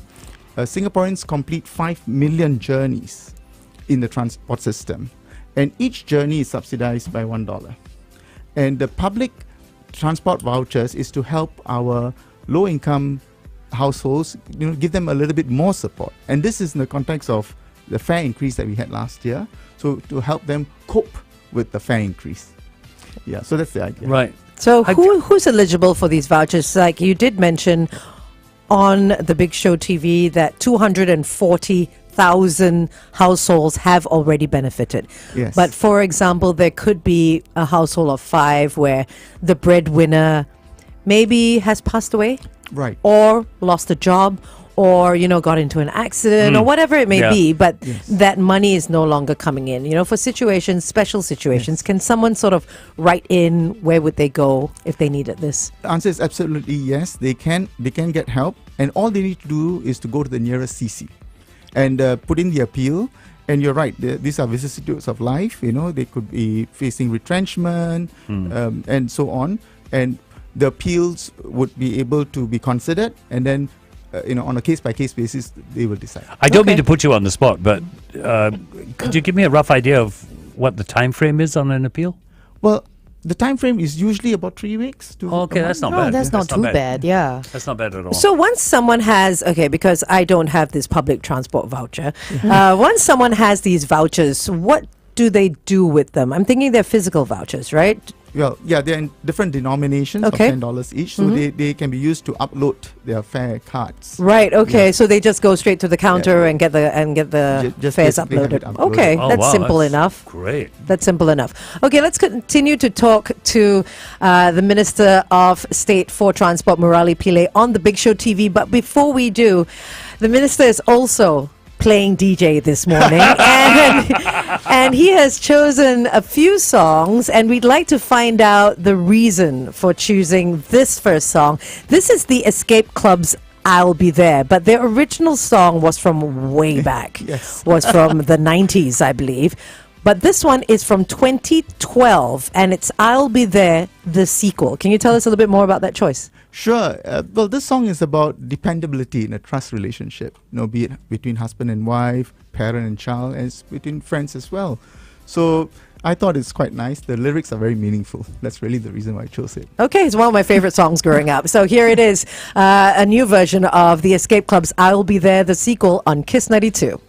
Singaporeans complete 5 million journeys in the transport system, and each journey is subsidized by $1. And the public transport vouchers is to help our low-income households, give them a little bit more support. And this is in the context of the fare increase that we had last year. So to help them cope with the fare increase. Yeah, so that's the idea. Right. So who's eligible for these vouchers? Like you did mention on the Big Show TV that 240,000 households have already benefited. Yes. But for example, there could be a household of 5 where the breadwinner maybe has passed away Right. or lost a job or got into an accident or whatever it may Yeah. be, but Yes. that money is no longer coming in. For situations, special situations, can someone sort of write in where would they go if they needed this? The answer is absolutely yes. They can get help, and all they need to do is to go to the nearest CC and put in the appeal. And you're right, these are vicissitudes of life. They could be facing retrenchment and so on. And the appeals would be able to be considered, and then on a case-by-case basis, they will decide. I don't Okay. mean to put you on the spot, but could you give me a rough idea of what the time frame is on an appeal? Well, the time frame is usually about 3 weeks. Okay, that's not Oh, bad. that's not too bad. Yeah. That's not bad at all. So once someone has, because I don't have this public transport voucher, once someone has these vouchers, what do they do with them? I'm thinking they're physical vouchers, right? Well, yeah, they're in different denominations Okay. of $10 each, so they can be used to upload their fare cards. Right. Okay. Yeah. So they just go straight to the counter Yeah. and get the Just fares basically have uploaded. it uploaded. Okay, Oh, that's wow, simple that's enough. Great. That's simple enough. Okay, let's continue to talk to the Minister of State for Transport, Murali Pillai, on the Big Show TV. But before we do, the Minister is also playing DJ this morning, and he has chosen a few songs, and we'd like to find out the reason for choosing this first song. This is the Escape Club's I'll Be There, but their original song was from way back. Yes. Was from the 90s, I believe. But this one is from 2012, and it's I'll Be There, the sequel. Can you tell us a little bit more about that choice? Sure. Well, this song is about dependability in a trust relationship, be it between husband and wife, parent and child, and it's between friends as well. So I thought it's quite nice. The lyrics are very meaningful. That's really the reason why I chose it. Okay, it's one of my favorite songs growing up. So here it is, a new version of the Escape Club's I'll Be There, the sequel on Kiss 92.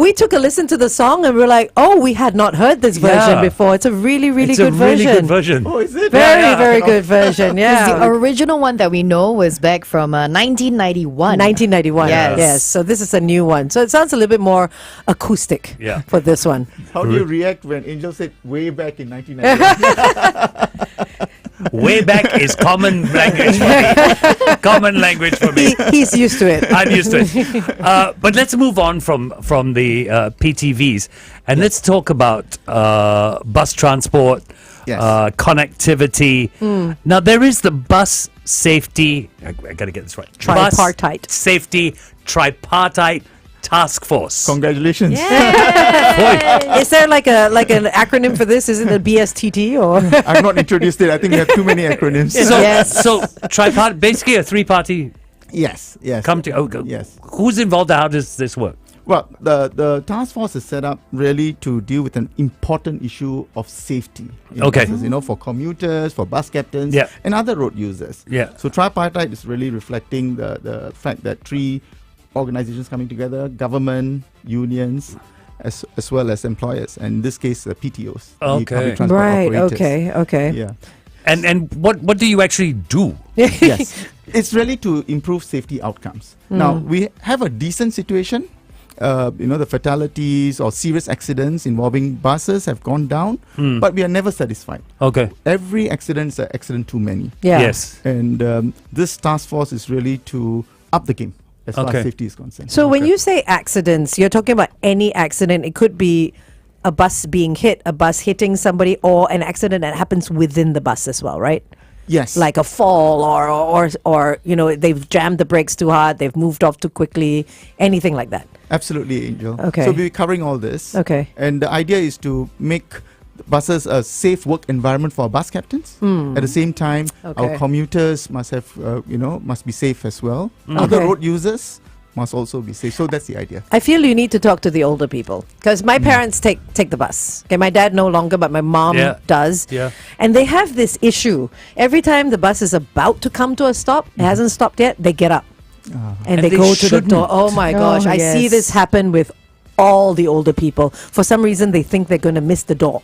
we took a listen to the song and we're like, oh, we had not heard this version Yeah. before. It's a really, really It's good a really version. good version. Oh, is it? Very, very good version. Yeah. The original one that we know was back from 1991. 1991. Yes. Yes. So this is a new one. So it sounds a little bit more acoustic Yeah. for this one. How do you react when Angel said way back in 1991? Way back is common language for me. Common language for me. He's used to it. I'm used to it. But let's move on from the PTVs and let's talk about bus transport, Yes. connectivity. Now, there is the bus safety, I got to get this right. Tripartite. Bus safety tripartite task force. Congratulations. Is there like an acronym for this? Is it the BSTT or? I've not introduced it. I think we have too many acronyms. So tripartite, basically a three-party Yes. come to. Yes. Who's involved? How does this work? Well, the task force is set up really to deal with an important issue of safety. in Okay. buses, for commuters, for bus captains, Yeah. and other road users. Yeah. So tripartite is really reflecting the fact that three organizations coming together: government, unions, as well as employers, and in this case, PTOs. the Okay. public transport Right. operators. Okay. Yeah. And what do you actually do? Yes. It's really to improve safety outcomes. Now, we have a decent situation. The fatalities or serious accidents involving buses have gone down, but we are never satisfied. Okay. Every accident is an accident too many. Yeah. Yes. And this task force is really to up the game as far Okay. as safety is concerned. So when you say accidents, you're talking about any accident. It could be a bus being hit, a bus hitting somebody, or an accident that happens within the bus as well, right? Yes. Like a fall or they've jammed the brakes too hard, they've moved off too quickly, anything like that. Absolutely, Angel. Okay. So we'll be covering all this. Okay. And the idea is to make buses a safe work environment for our bus captains. At the same time, Okay. our commuters must have, must be safe as well. Other Okay. road users must also be safe. So that's the idea. I feel you need to talk to the older people because my parents take the bus. Okay, my dad no longer, but my mom Yeah. does. Yeah. And they have this issue. Every time the bus is about to come to a stop, it hasn't stopped yet, they get up. And And they they go to the door. shouldn't. Oh my gosh, I see yes. this happen with all the older people. For some reason, they think they're going to miss the door.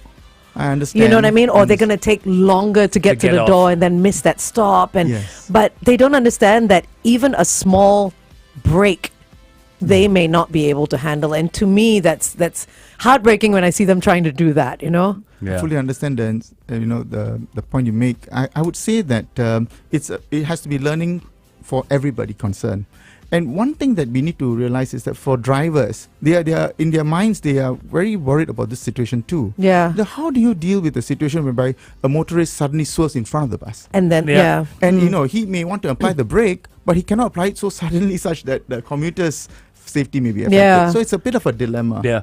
I understand. You know what I mean? Or they're going to take longer to get to get the off. door and then miss that stop. And Yes. but they don't understand that even a small break, they may not be able to handle. And to me, that's heartbreaking when I see them trying to do that. You know? Yeah. Fully understand the point you make. I would say that it has to be learning for everybody concerned. And one thing that we need to realize is that for drivers, they are in their minds they are very worried about this situation too. Yeah. How do you deal with a situation whereby a motorist suddenly swerves in front of the bus? And then Yeah. And he may want to apply the brake, but he cannot apply it so suddenly such that the commuter's safety may be affected. Yeah. So it's a bit of a dilemma. Yeah.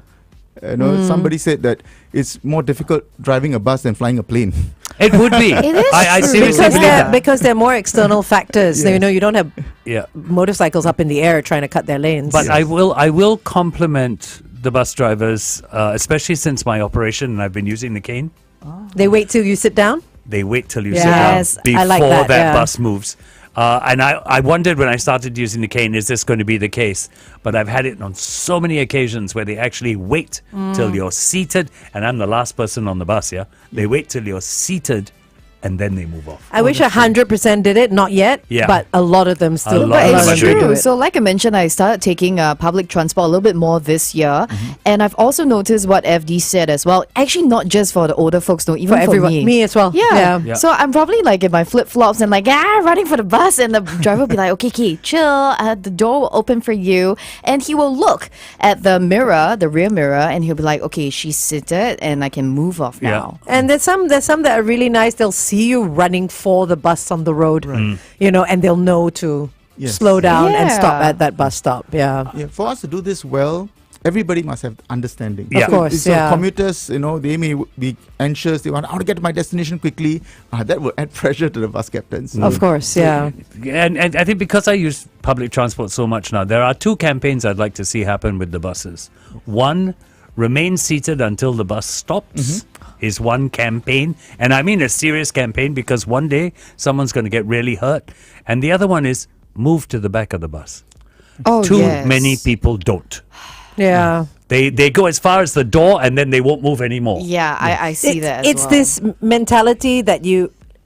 Somebody said that it's more difficult driving a bus than flying a plane. It would be. It is I true. seriously because believe there that. because there are more external factors. Yes. You don't have Yeah. motorcycles up in the air trying to cut their lanes. But I will compliment the bus drivers, especially since my operation and I've been using the cane. they wait till you sit down. They wait till you Yes, sit down I before like that, yeah. bus moves. And I wondered when I started using the cane, is this going to be the case? But I've had it on so many occasions where they actually wait till you're seated, and I'm the last person on the bus, yeah? They wait till you're seated, and then they move off. I wish 100% did it. Not yet. Yeah. But a lot of them still. A lot But of it's them do true. it. So, like I mentioned, I started taking public transport a little bit more this year, and I've also noticed what FD said as well. Actually, not just for the older folks, no, even For everyone, me. me as well. Yeah. Yeah. So I'm probably like in my flip flops and like running for the bus, and the driver will be like, "Okay, chill. The door will open for you," and he will look at the mirror, the rear mirror, and he'll be like, "Okay, she's seated, and I can move off Yeah. now." And there's some that are really nice. They'll see you running for the bus on the road, and they'll know to Yes. slow down and Yeah. stop at that bus stop. Yeah. Yeah, for us to do this well, everybody must have understanding. Yeah. Of course, So yeah. commuters, they may be anxious. They want, I want to get to my destination quickly. That will add pressure to the bus captains. Of course, yeah. And I think because I use public transport so much now, there are two campaigns I'd like to see happen with the buses. One, remain seated until the bus stops is one campaign. And I mean a serious campaign because one day someone's going to get really hurt. And the other one is move to the back of the bus. Oh, Too yes. many people don't. Yeah. They go as far as the door and then they won't move anymore. Yeah, I see that as It's well. this mentality that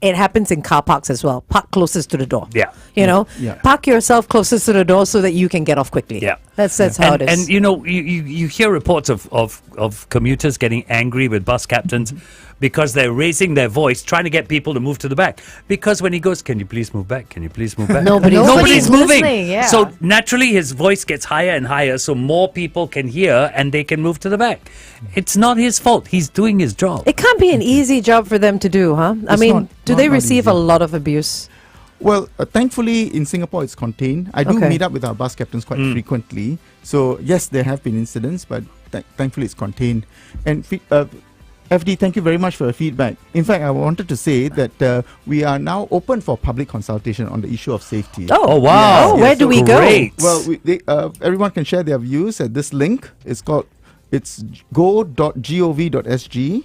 it happens in car parks as well. Park closest to the door. Yeah. You know, Yeah. park yourself closest to the door so that you can get off quickly. Yeah. That's how it is. And you know, you hear reports of commuters getting angry with bus captains because they're raising their voice trying to get people to move to the back. Because when he goes, can you please move back? Can you please move back? Nobody's moving. listening, yeah. So naturally his voice gets higher and higher so more people can hear and they can move to the back. It's not his fault. He's doing his job. It can't be an easy job for them to do, huh? I It's mean, not- do not- they not receive a easy. lot of abuse? Well, thankfully in Singapore it's contained. I do Okay. meet up with our bus captains quite frequently. So yes, there have been incidents, but thankfully it's contained. And FD, thank you very much for your feedback. In fact, I wanted to say that we are now open for public consultation on the issue of safety. Oh, wow. Oh, where do we go? Great. Well, everyone can share their views at this link. It's go.gov.sg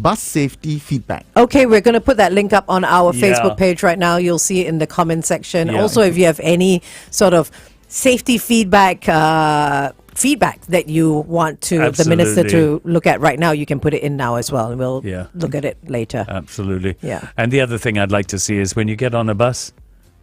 /bus safety feedback. Okay, we're going to put that link up on our Yeah. Facebook page right now. You'll see it in the comment section. Yeah. Also, if you have any sort of safety feedback that you want to the minister to look at right now, you can put it in now as well, and we'll Yeah. look at it later. Absolutely. Yeah. And the other thing I'd like to see is when you get on a bus,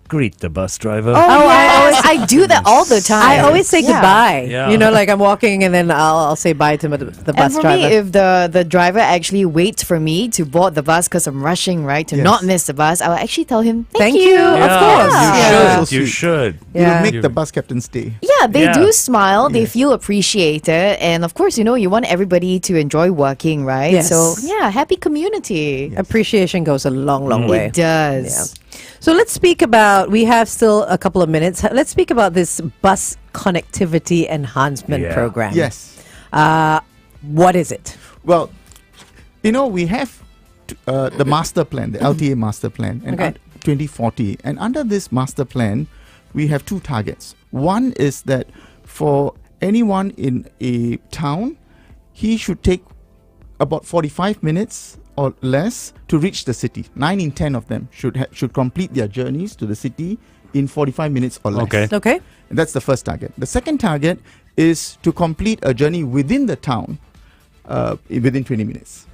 greet the bus driver. I do that all the time. I always say Yeah. goodbye. Yeah. You know, like I'm walking and then I'll say bye to the And bus for driver. me, if the driver actually waits for me to board the bus because I'm rushing, right, to Yes. not miss the bus, I will actually tell him, Thank thank you. Yeah, Of course. You Yeah. should. So You sweet. should. It Yeah. will make the bus captain stay. Yeah, they Yeah. do smile. They Yeah. feel appreciated. And of course, you want everybody to enjoy working, right? Yes. So, yeah, happy community. Appreciation goes a long, long way. It does. So let's speak about, we have still a couple of minutes. Let's speak about this bus connectivity enhancement Yeah. program. Yes. What is it? Well, we have the master plan, the LTA master plan, and Okay. 2040. And under this master plan, we have two targets. One is that for anyone in a town, he should take about 45 minutes or less to reach the city. 9 in 10 of them should complete their journeys to the city in 45 minutes or less. Okay. Okay. And that's the first target. The second target is to complete a journey within the town within 20 minutes.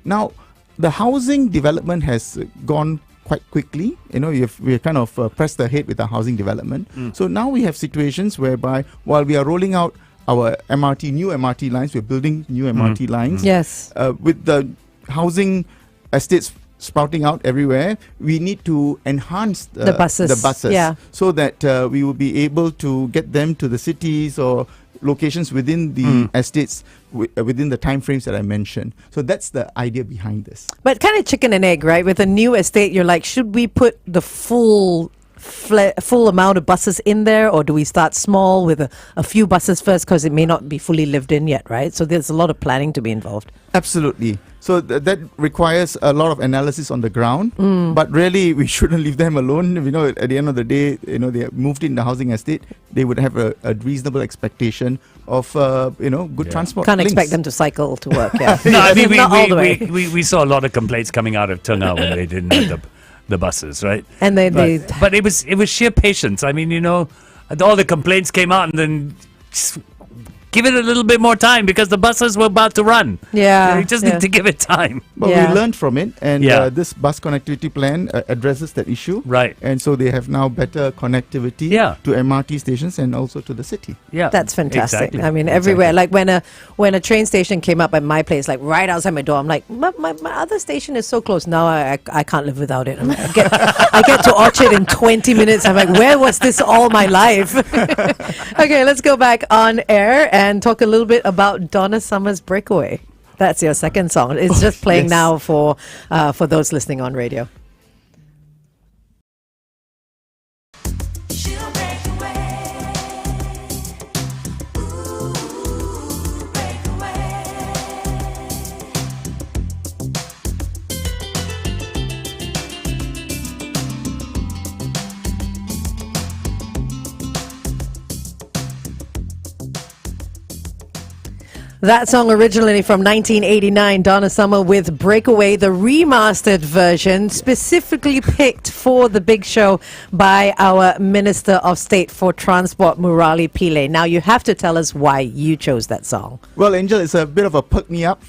Now, the housing development has gone quite quickly. We kind of pressed ahead with our housing development. So now we have situations whereby while we are rolling out our new MRT lines, we're building new MRT lines. Yes. With the housing estates sprouting out everywhere, we need to enhance The buses, yeah. so that we will be able to get them to the cities or locations within the estates within the time frames that I mentioned. So that's the idea behind this. But kind of chicken and egg, right? With a new estate, you're like, should we put the full amount of buses in there, or do we start small with a few buses first, because it may not be fully lived in yet, right? So there's a lot of planning to be involved. Absolutely. So that requires a lot of analysis on the ground, but really we shouldn't leave them alone. At the end of the day, they have moved in the housing estate, they would have a reasonable expectation of good transport. Can't links. expect them to cycle to work. Yeah. No, I mean, Not all the way. we saw a lot of complaints coming out of Tengah when they didn't have the buses, right? And But it was sheer patience. I mean, all the complaints came out, and then just give it a little bit more time because the buses were about to run. Yeah, You just yeah. need to give it time. But Yeah. we learned from it, and Yeah. this bus connectivity plan addresses that issue. Right. And so they have now better connectivity Yeah. to MRT stations and also to the city. Yeah, That's fantastic. exactly. I mean, everywhere. Like when a train station came up at my place, like right outside my door, I'm like, my other station is so close. Now I can't live without it. I get to Orchard in 20 minutes. I'm like, where was this all my life? Okay, let's go back on air and talk a little bit about Donna Summer's Breakaway. That's your second song. It's just playing Yes. now for those listening on radio. That song originally from 1989, Donna Summer with Breakaway, the remastered version, specifically picked for the big show by our Minister of State for Transport, Murali Pillai. Now, you have to tell us why you chose that song. Well, Angel, it's a bit of a perk me up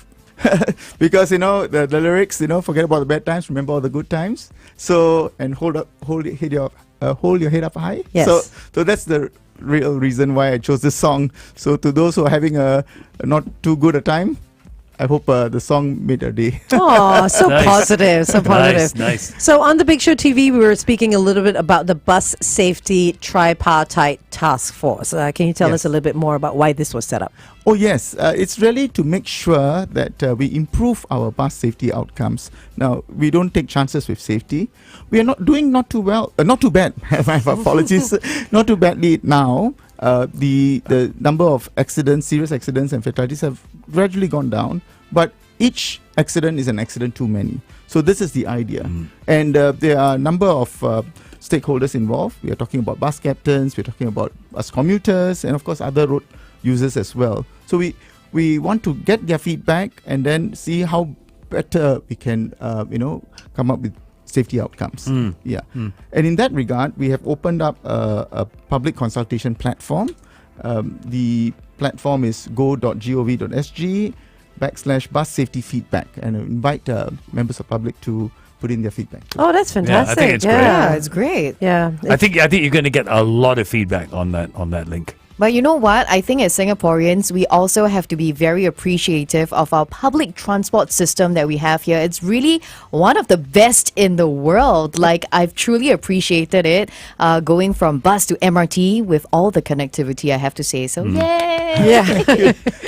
because, the lyrics, forget about the bad times, remember all the good times. So, and hold your head up high. Yes. So that's the real reason why I chose this song. So to those who are having a not too good a time, I hope the song made their day. Oh, so Nice. positive, so positive. Nice. So on the Big Show TV, we were speaking a little bit about the Bus Safety Tripartite Task Force. Can you tell Yes. us a little bit more about why this was set up? Oh yes, it's really to make sure that we improve our bus safety outcomes. Now, we don't take chances with safety. We are not doing not too bad. My apologies, not too badly now. The number of accidents, serious accidents and fatalities have gradually gone down, but each accident is an accident too many. So this is the idea. And there are a number of stakeholders involved. We are talking about bus captains, we're talking about bus commuters, and of course other road users as well. So we want to get their feedback and then see how better we can come up with safety outcomes. And in that regard, we have opened up a public consultation platform. The platform is go.gov.sg /bus safety feedback, and I invite members of public to put in their feedback. Oh, that's fantastic. think it's great. Yeah, it's great. Yeah. I think you're going to get a lot of feedback on that link. But you know what? I think as Singaporeans, we also have to be very appreciative of our public transport system that we have here. It's really one of the best in the world. Like, I've truly appreciated it, going from bus to MRT with all the connectivity, I have to say. So, yay! Yeah.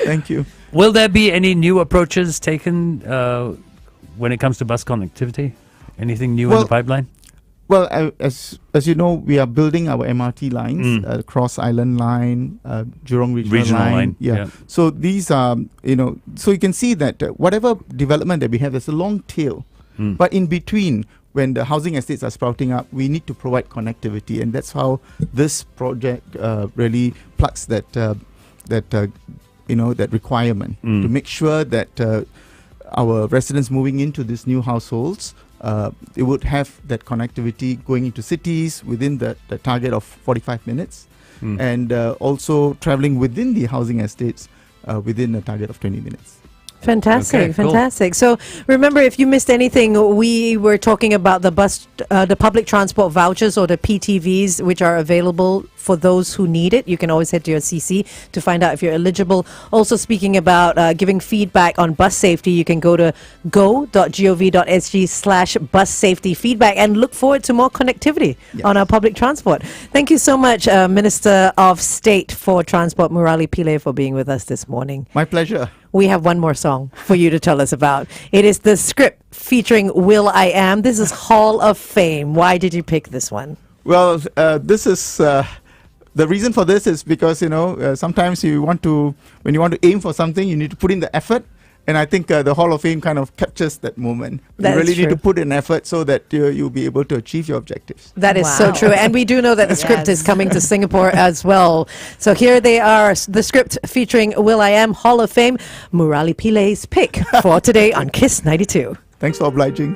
Thank you. Will there be any new approaches taken when it comes to bus connectivity? Anything new in the pipeline? Well, as you know, we are building our MRT lines, Cross Island Line, Jurong Regional Line. Yeah. So these are, so you can see that whatever development that we have, there's a long tail. But in between, when the housing estates are sprouting up, we need to provide connectivity, and that's how this project really plugs that requirement to make sure that our residents moving into these new households, they would have that connectivity going into cities within the target of 45 minutes and also traveling within the housing estates within a target of 20 minutes. Fantastic, Okay, cool. fantastic. So remember, if you missed anything, we were talking about the public transport vouchers, or the PTVs, which are available for those who need it. You can always head to your CC to find out if you're eligible. Also speaking about giving feedback on bus safety, you can go to go.gov.sg /bus safety feedback and look forward to more connectivity on our public transport. Thank you so much, Minister of State for Transport, Murali Pillai, for being with us this morning. My pleasure. We have one more song for you to tell us about. It is The Script featuring Will I Am. This is Hall of Fame. Why did you pick this one? Well, this is the reason for this is because sometimes when you want to aim for something, you need to put in the effort. And I think the Hall of Fame kind of captures that moment. That you is really need true. to put in effort so that you'll be able to achieve your objectives. That is so Wow. true. And we do know that The Script is Yes. coming to Singapore as well. So here they are, The Script featuring Will I Am, Hall of Fame, Murali Pillai's pick for today on Kiss 92. Thanks for obliging.